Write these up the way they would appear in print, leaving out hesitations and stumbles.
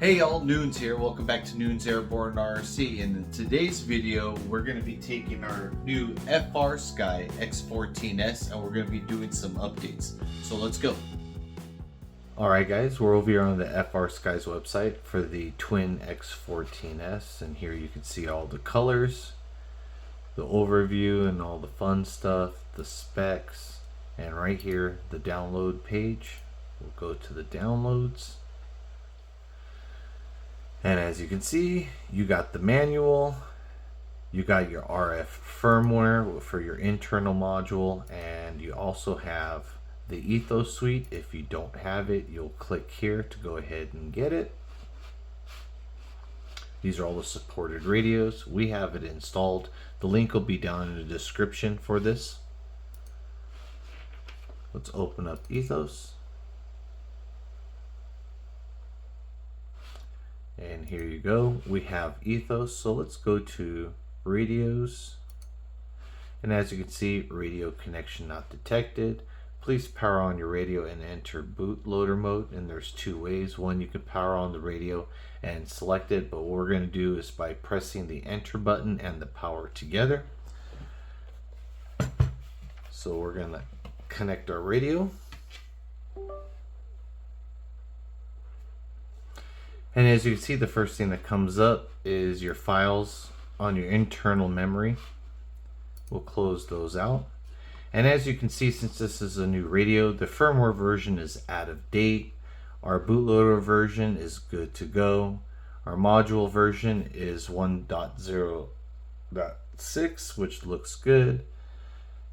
Hey y'all, Noonz here. Welcome back to Noonz Airborne RC. And in today's video, we're going to be taking our new FrSky X14S and we're going to be doing some updates. So let's go. Alright guys, we're over here on the FrSky's website for the twin X14S, and here you can see all the colors, the overview and all the fun stuff, the specs, and right here the download page. We'll go to the downloads. And as you can see, you got the manual, you got your RF firmware for your internal module, and you also have the Ethos Suite. If you don't have it, you'll click here to go ahead and get it. These are all the supported radios. We have it installed. The link will be down in the description for this. Let's open up Ethos. And here you go, we have Ethos. So let's go to radios, and as you can see, radio connection not detected. Please power on your radio and enter bootloader mode. And there's two ways. One, you can power on the radio and select it, but what we're going to do is by pressing the enter button and the power together. So we're going to connect our radio. And as you can see, the first thing that comes up is your files on your internal memory. We'll close those out. And as you can see, since this is a new radio, the firmware version is out of date. Our bootloader version is good to go. Our module version is 1.0.6, which looks good.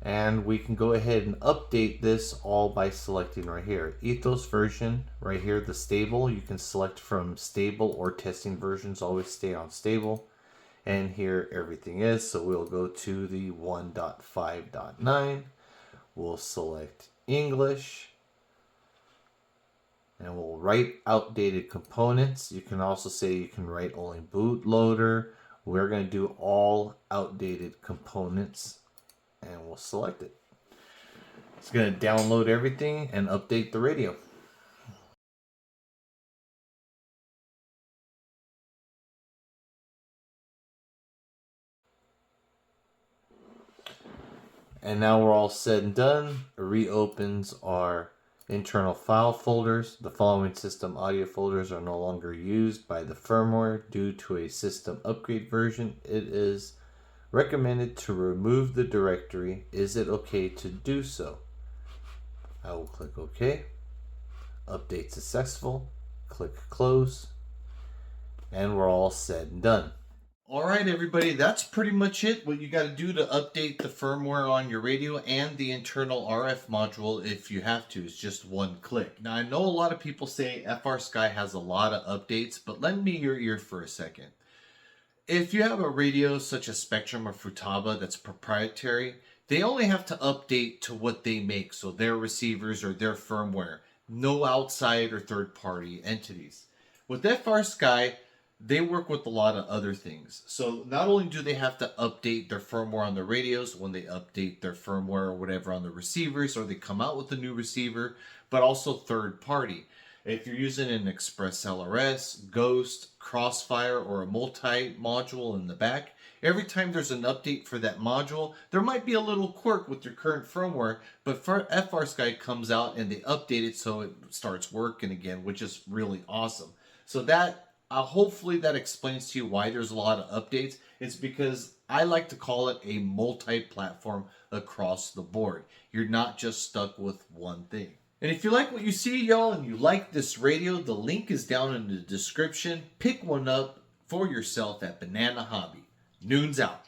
And we can go ahead and update this all by selecting right here. Ethos version, right here, the stable. You can select from stable or testing versions. Always stay on stable. And here everything is. So we'll go to the 1.5.9. We'll select English. And we'll write outdated components. You can also say you can write only bootloader. We're going to do all outdated components. And we'll select it. It's going to download everything and update the radio. And now we're all said and done. It reopens our internal file folders. The following system audio folders are no longer used by the firmware due to a system upgrade version. It is recommended to remove the directory. Is it okay to do so? I will click OK. Update successful. Click close. And we're all said and done. Alright everybody, that's pretty much it. What you got to do to update the firmware on your radio and the internal RF module, if you have to, is just one click. Now I know a lot of people say FrSky has a lot of updates, but lend me your ear for a second. If you have a radio such as Spectrum or Futaba that's proprietary, they only have to update to what they make, so their receivers or their firmware, no outside or third-party entities. With FrSky, they work with a lot of other things. So not only do they have to update their firmware on the radios when they update their firmware or whatever on the receivers, or they come out with a new receiver, but also third-party. If you're using an Express LRS, Ghost, Crossfire, or a multi-module in the back, every time there's an update for that module, there might be a little quirk with your current firmware, but FrSky comes out and they update it so it starts working again, which is really awesome. So that, hopefully that explains to you why there's a lot of updates. It's because I like to call it a multi-platform across the board. You're not just stuck with one thing. And if you like what you see, y'all, and you like this radio, the link is down in the description. Pick one up for yourself at Banana Hobby. Noonz out.